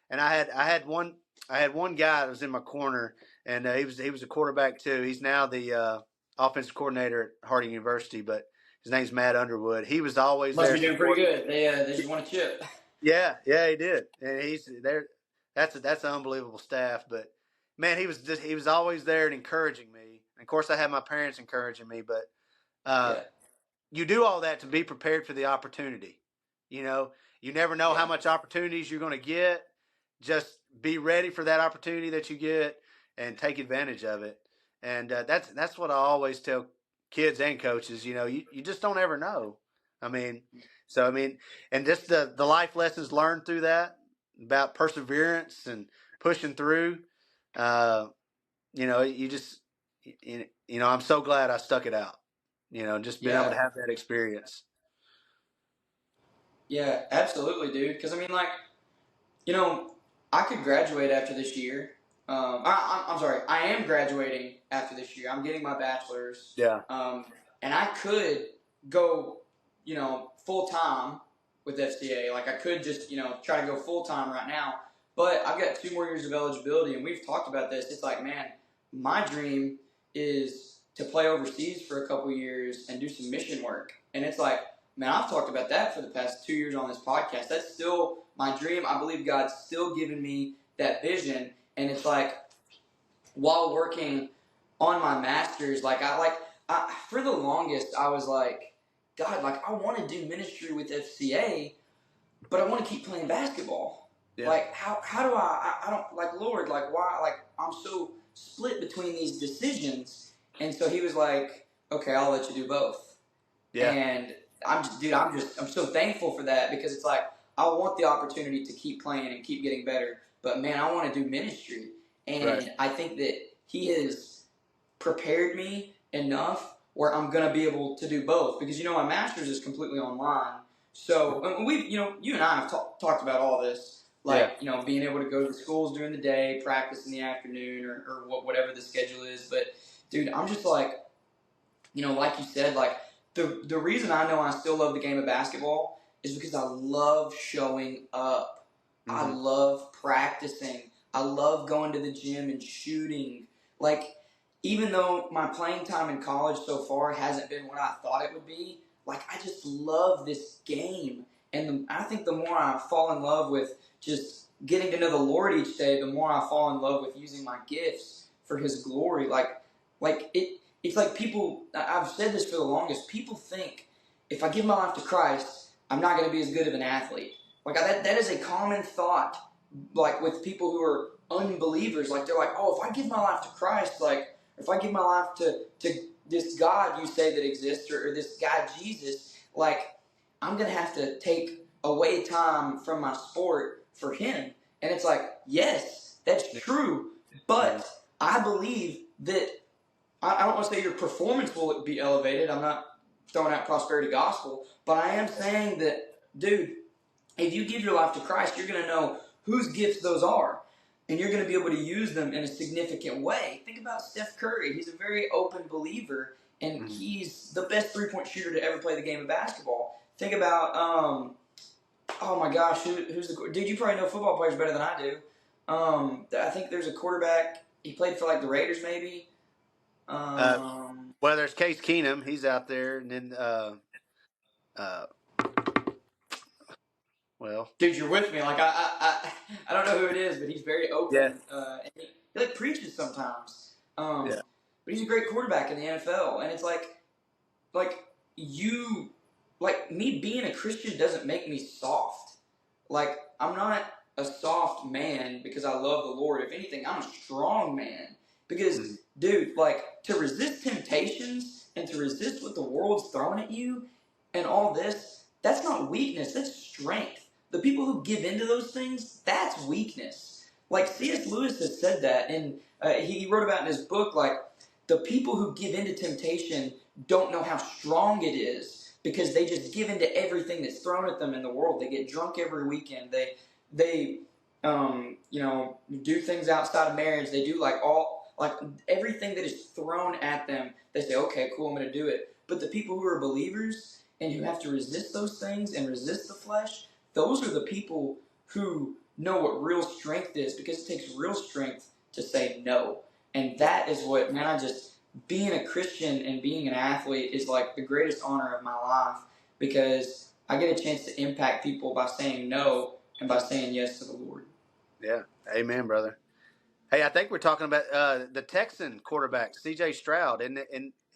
and I had one guy that was in my corner, and he was a quarterback too. He's now the offensive coordinator at Harding University, but his name's Matt Underwood. He was always Must there be doing pretty supporting. good. They just want a chip. Yeah, he did, and he's there. That's an unbelievable staff, but man, he was always there and encouraging me. And of course, I had my parents encouraging me, but uh, Yeah. you do all that to be prepared for the opportunity. You know, you never know how Yeah. much opportunities you're going to get. Just be ready for that opportunity that you get and take advantage of it. And that's what I always tell kids and coaches. You just don't ever know. I mean, and just the life lessons learned through that about perseverance and pushing through. Uh, you just I'm so glad I stuck it out. Just been able to Yeah. have that experience. Yeah. Absolutely, dude. Because I mean, like, you know, I could graduate after this year. I'm sorry, I am graduating after this year. I'm getting my bachelor's, Yeah. and I could go, full time with FCA. Like I could just, try to go full time right now. But I've got 2 more years of eligibility, and we've talked about this. It's like, man, my dream is to play overseas for a couple years and do some mission work. And it's like, man, I've talked about that for the past 2 years on this podcast. That's still my dream. I believe God's still giving me that vision. And it's like, while working on my master's, for the longest, I was like, God, like, I want to do ministry with FCA, but I want to keep playing basketball. Yeah. Like, how do I don't, like, Lord, like, why, like, I'm so split between these decisions. And so he was like, okay, I'll let you do both. Yeah. And I'm so thankful for that, because it's like, I want the opportunity to keep playing and keep getting better, but man, I want to do ministry. Right. And I think that he has prepared me enough where I'm going to be able to do both, because, my master's is completely online. So you and I have talked about all this, like, being able to go to the schools during the day, practice in the afternoon, or whatever the schedule is. But dude, I'm just like, like you said, like, the reason I know I still love the game of basketball is because I love showing up. I Mm-hmm. love practicing. I love going to the gym and shooting. Like, even though my playing time in college so far hasn't been what I thought it would be, like, I just love this game. And I think the more I fall in love with just getting to know the Lord each day, the more I fall in love with using my gifts for His glory. It's like people, I've said this for the longest, people think if I give my life to Christ, I'm not going to be as good of an athlete. Like, that is a common thought, like, with people who are unbelievers. Like, they're like, oh, if I give my life to Christ, like, if I give my life to this God you say that exists, or this guy Jesus, like, I'm going to have to take away time from my sport for Him. And it's like, yes, that's true, Mm-hmm. but I believe that I don't want to say your performance will be elevated. I'm not throwing out prosperity gospel, but I am saying that, dude, if you give your life to Christ, you're going to know whose gifts those are, and you're going to be able to use them in a significant way. Think about Steph Curry. He's a very open believer, and Mm-hmm. he's the best three-point shooter to ever play the game of basketball. Think about, oh my gosh, who's the dude? You probably know football players better than I do. I think there's a quarterback. He played for like the Raiders, maybe. Uh, Um, well, there's Case Keenum. He's out there, and then uh, well, Dude, you're with me. Like, I don't know who it is, but he's very yeah, open. And he like preaches sometimes. yeah, But he's a great quarterback in the NFL, and it's like you, like, me being a Christian doesn't make me soft. Like, I'm not a soft man because I love the Lord. If anything, I'm a strong man. mm-hmm. Because, dude, like, to resist temptations and to resist what the world's throwing at you and all this, that's not weakness, that's strength. The people who give into those things, that's weakness. Like, C.S. Lewis has said that, and he wrote about in his book, like, the people who give into temptation don't know how strong it is, because they just give into everything that's thrown at them in the world. They get drunk every weekend. They do things outside of marriage. They do Like everything that is thrown at them, they say, okay, cool, I'm going to do it. But the people who are believers and who have to resist those things and resist the flesh, those are the people who know what real strength is, because it takes real strength to say no. And that is what, man, being a Christian and being an athlete is like the greatest honor of my life, because I get a chance to impact people by saying no and by saying yes to the Lord. Yeah. Amen, brother. Hey, I think we're talking about the Texan quarterback, C.J. Stroud, and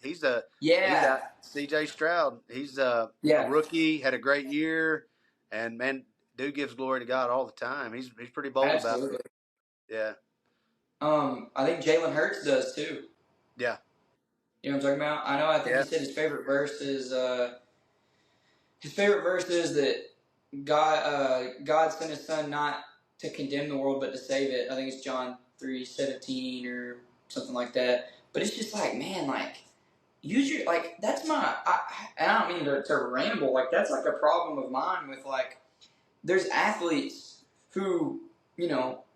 he's Yeah, out. C.J. Stroud, he's a yeah, rookie, had a great year, and man, dude gives glory to God all the time. He's pretty bold about it. absolutely. Yeah, I think Jalen Hurts does too. yeah, You know what I'm talking about? I know. I think he yeah, said his favorite verse is that God sent His Son not to condemn the world but to save it. I think it's John 3:17 or something like that. But it's just like, man, like use your like that's and I don't mean to ramble. Like that's like a problem of mine with like there's athletes who,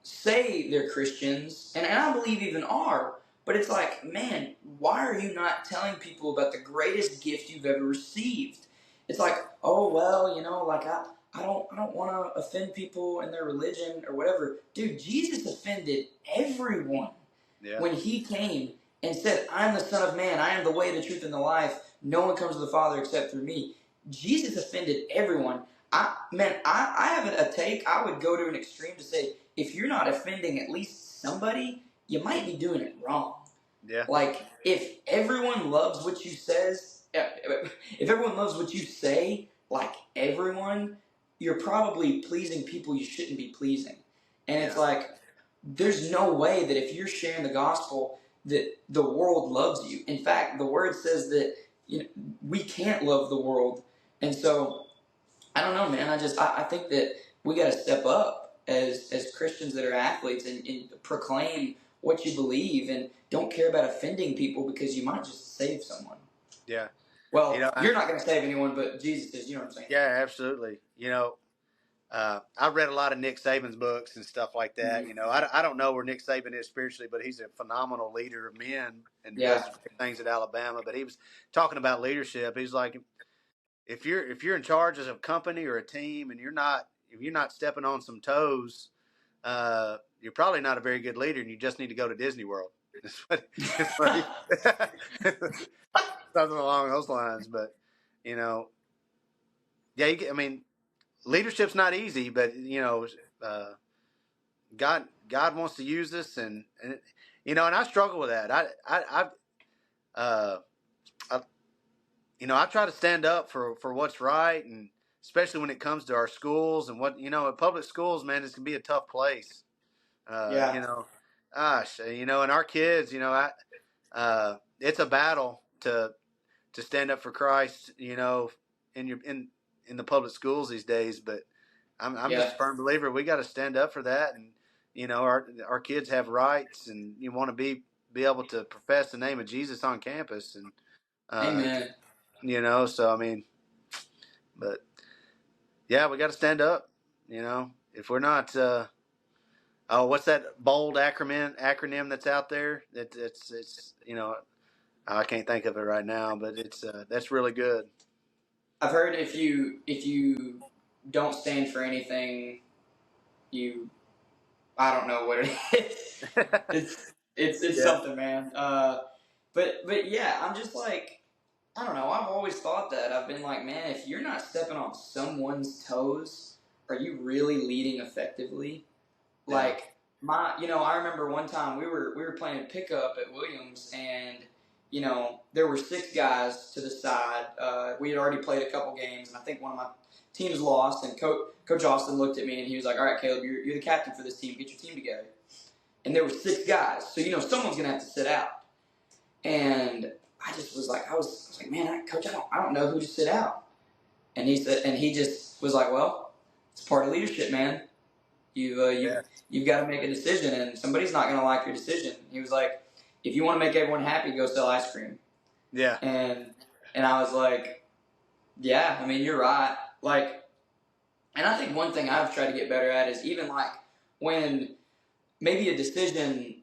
say they're Christians, and I believe even are, but it's like, man, why are you not telling people about the greatest gift you've ever received? It's like, oh well, like I don't want to offend people in their religion or whatever. Dude, Jesus offended everyone yeah, when He came and said, "I am the Son of Man. I am the way, the truth, and the life. No one comes to the Father except through me." Jesus offended everyone. I have a take. I would go to an extreme to say, if you're not offending at least somebody, you might be doing it wrong. yeah, Like, if everyone loves what you says, if everyone loves what you say, like everyone, you're probably pleasing people you shouldn't be pleasing. And it's yeah, like, there's no way that if you're sharing the gospel, that the world loves you. In fact, the word says that we can't love the world, and so I don't know, man. I think that we got to step up as Christians that are athletes and proclaim what you believe, and don't care about offending people, because you might just save someone. yeah. You know, Well, you're not going to save anyone, but Jesus is. You know what I'm saying? yeah, absolutely. I've read a lot of Nick Saban's books and stuff like that. Mm-hmm. I don't know where Nick Saban is spiritually, but he's a phenomenal leader of men and Yeah. does great things at Alabama. But he was talking about leadership. He's like, if you're in charge of a company or a team and if you're not stepping on some toes, you're probably not a very good leader, and you just need to go to Disney World. It's what he, something along those lines. But you know, yeah, I mean, leadership's not easy, but uh, God wants to use us, and I struggle with that. Uh, I I try to stand up for what's right, and especially when it comes to our schools and at public schools, man, this can be a tough place. Uh, you Yeah. know, and our kids, it's a battle to stand up for Christ, in the public schools these days. But I'm just Yeah. a firm believer we got to stand up for that, and our kids have rights, and you want to be able to profess the name of Jesus on campus, and uh, Amen. so I mean, but yeah, we got to stand up. If we're not, oh, what's that bold acronym that's out there? It's I can't think of it right now, but it's that's really good. I've heard if you don't stand for anything, you I don't know what it is. It's Yeah, something, man. But yeah, I'm just like, I don't know. I've always thought that. I've been like, man, if you're not stepping on someone's toes, are you really leading effectively? yeah, Like I remember one time we were playing pickup at Williams, and there were six guys to the side. We had already played a couple games, and I think one of my teams lost. And Coach Austin looked at me and he was like, "All right, Caleb, you're the captain for this team. Get your team together." And there were six guys, so someone's gonna have to sit out. And I just was like, I was like, man, Coach, I don't know who to sit out. And he just was like, well, it's part of leadership, man. You've uh, yeah, you've you've got to make a decision, and somebody's not going to like your decision. He was like, if you want to make everyone happy, go sell ice cream. yeah, And I was like, yeah, I mean, you're right. Like, and I think one thing I've tried to get better at is even like when maybe a decision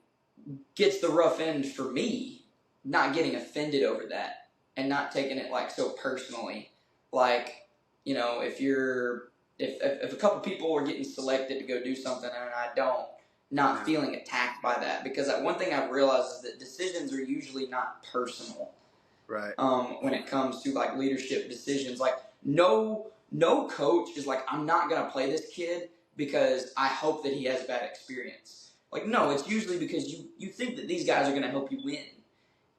gets the rough end for me, not getting offended over that and not taking it like so personally. Like, if you're if a couple people are getting selected to go do something and I don't, not feeling attacked by that, because one thing I've realized is that decisions are usually not personal. Right. When it comes to like leadership decisions, like no coach is like, I'm not gonna play this kid because I hope that he has a bad experience. Like, no, it's usually because you think that these guys are gonna help you win,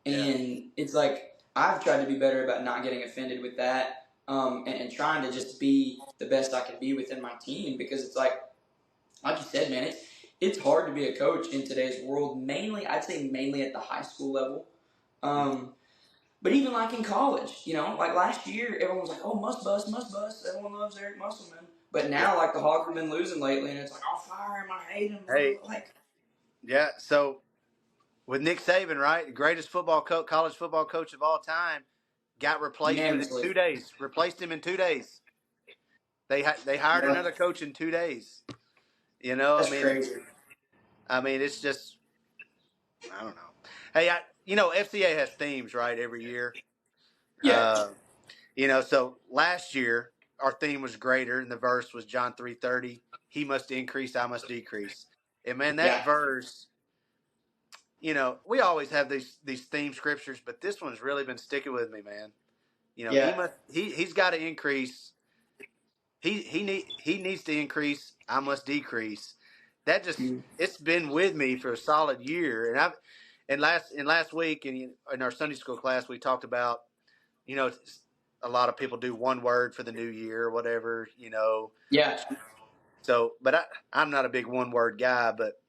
and it's like I've tried to be better about not getting offended with that, and trying to just be the best I can be within my team, because it's like you said, man, it's hard to be a coach in today's world. Mainly, I'd say mainly at the high school level. But even like in college, like last year, everyone was like, "Oh, must bust, must bust." Everyone loves Eric Musselman. But now, like, the Hogs have been losing lately, and it's like, "I'll fire him. I hate him." Hey, Like, yeah. So with Nick Saban, right, the greatest college football coach of all time, got replaced within unanimously. 2 days. Replaced him in 2 days. They hired Yeah, another coach in 2 days. that's crazy. I mean, it's just, I don't know. Hey, FCA has themes, right, every year. Yeah, So last year our theme was greater, and the verse was John 3:30. He must increase, I must decrease. And man, that yeah, verse, we always have these theme scriptures, but this one's really been sticking with me, man. yeah, He's got to increase. He needs to increase. I must decrease. That just mm, it's been with me for a solid year, and last week in our Sunday school class we talked about, a lot of people do one word for the new year or whatever. yeah, So, but I'm not a big one word guy, but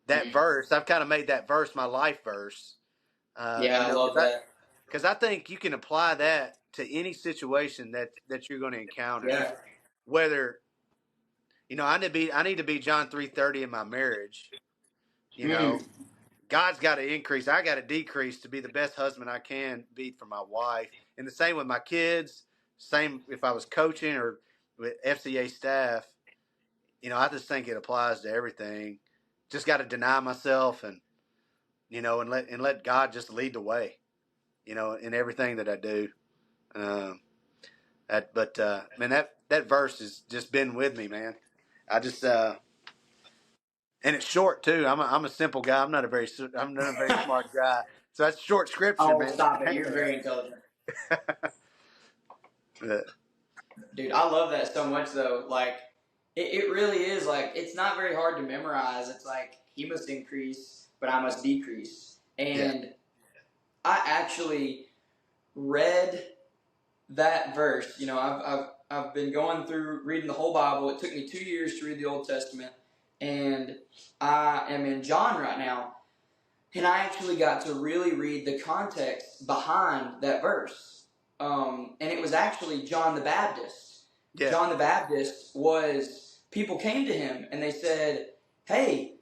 that verse, I've kind of made that verse my life verse. yeah. I love that. Because I think you can apply that to any situation that you're going to encounter. Yeah, Whether I need to be John 3:30 in my marriage. You know, mm, God's got to increase. I got to decrease to be the best husband I can be for my wife. And the same with my kids. Same if I was coaching or with FCA staff. I just think it applies to everything. Just got to deny myself and let God just lead the way. In everything that I do. Um, man, that verse has just been with me, man. I just and it's short too. I'm a simple guy. I'm not a very smart guy. So that's short scripture, oh, man. stop it! You're very intelligent, But, dude. I love that so much, though. Like, it really is like, it's not very hard to memorize. It's like, he must increase, but I must decrease. yeah, And I actually read that verse. I've been going through reading the whole Bible. It took me 2 years to read the Old Testament, and I am in John right now. And I actually got to really read the context behind that verse. And it was actually John the Baptist. yeah, John the Baptist people came to him and they said, "Hey,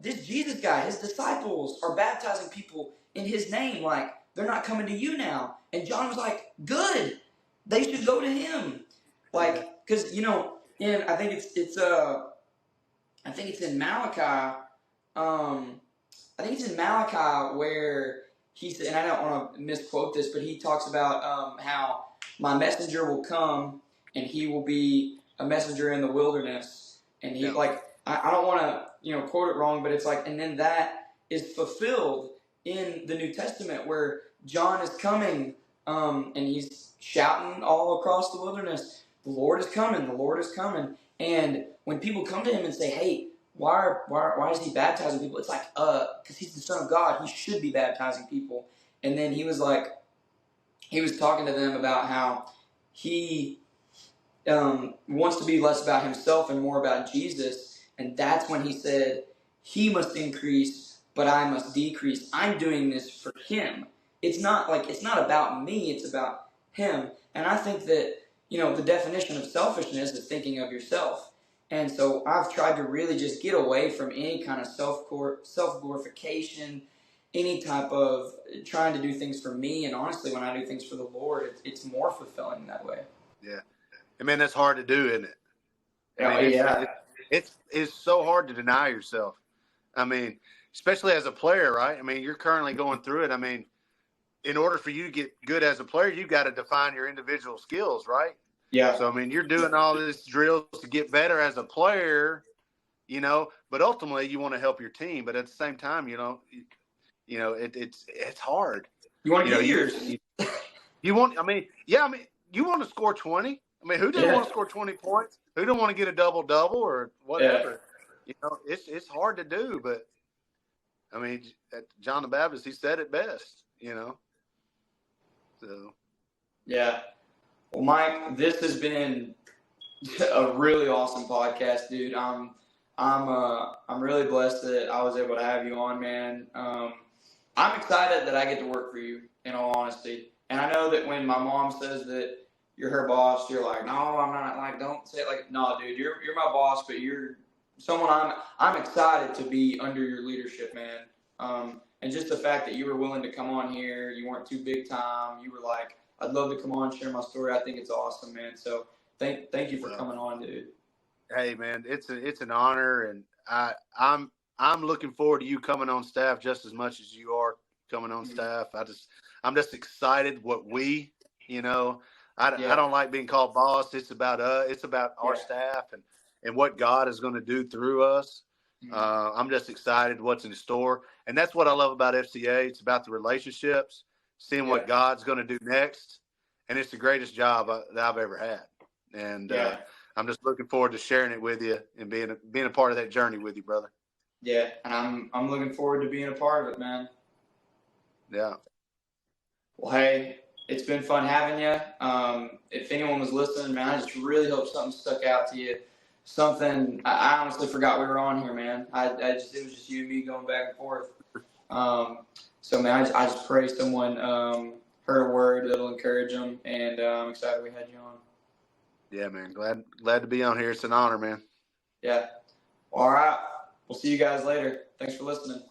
this Jesus guy, his disciples are baptizing people in his name. Like, they're not coming to you now." And John was like, "Good. They should go to him." yeah, Like, because, and I think it's in Malachi. I think it's in Malachi where he said, and I don't want to misquote this, but he talks about how my messenger will come and he will be a messenger in the wilderness. And he, yeah, like, I don't want to, quote it wrong, but it's like, and then that is fulfilled in the New Testament where John is coming, and he's shouting all across the wilderness, "The Lord is coming, the Lord is coming." And when people come to him and say, "Hey, why is he baptizing people?" It's like, because he's the Son of God. He should be baptizing people. And then he was talking to them about how he wants to be less about himself and more about Jesus. And that's when he said, "He must increase, but I must decrease. I'm doing this for him. It's not about me. It's about him." And I think that, the definition of selfishness is thinking of yourself. And so I've tried to really just get away from any kind of self glorification, any type of trying to do things for me. And honestly, when I do things for the Lord, it's more fulfilling that way. yeah. And man, that's hard to do, isn't it? I Yeah, mean, yeah, it's so hard to deny yourself. I mean, especially as a player, right? I mean, you're currently going through it. I mean, in order for you to get good as a player, you've got to define your individual skills, right? Yeah. So, I mean, you're doing all these drills to get better as a player, you know, but ultimately you want to help your team. But at the same time, it's hard. You want You to know, get you, yours. you you want, you want to score 20. I mean, who doesn't Yeah. want to score 20 points? Who don't want to get a double or Yeah. whatever? You know, it's hard to do, but I mean, John the Baptist, he said it best, you know. So Yeah. Well, Mike, this has been a really awesome podcast, dude. I'm really blessed that I was able to have you on, man. I'm excited that I get to work for you, in all honesty. And I know that when my mom says that you're her boss, you're like, no, I'm not. Like, don't say it like, no, dude, you're my boss, but you're someone I'm excited to be under your leadership, man. And just the fact that you were willing to come on here, you weren't too big time. You were like, I'd love to come on and share my story. I think it's awesome, man. So thank you for coming on, dude. Hey, man, it's an honor, and I'm looking forward to you coming on staff just as much as you are coming on staff. I'm just excited what we, you know, I don't like being called boss. It's about it's about our staff and what God is going to do through us. I'm just excited what's in store, and that's what I love about FCA. It's about the relationships, seeing what God's going to do next, and it's the greatest job that I've ever had. And I'm just looking forward to sharing it with you and being a part of that journey with you, brother. Yeah, and I'm looking forward to being a part of it, man. Yeah. Well, hey, it's been fun having you. If anyone was listening, man, I just really hope something stuck out to you. Something I honestly forgot we were on here, man. It was just you and me going back and forth. So, man, I just pray someone heard a word that'll encourage them, and I'm excited we had you on. Yeah, man. Glad to be on here. It's an honor, man. Yeah. All right. We'll see you guys later. Thanks for listening.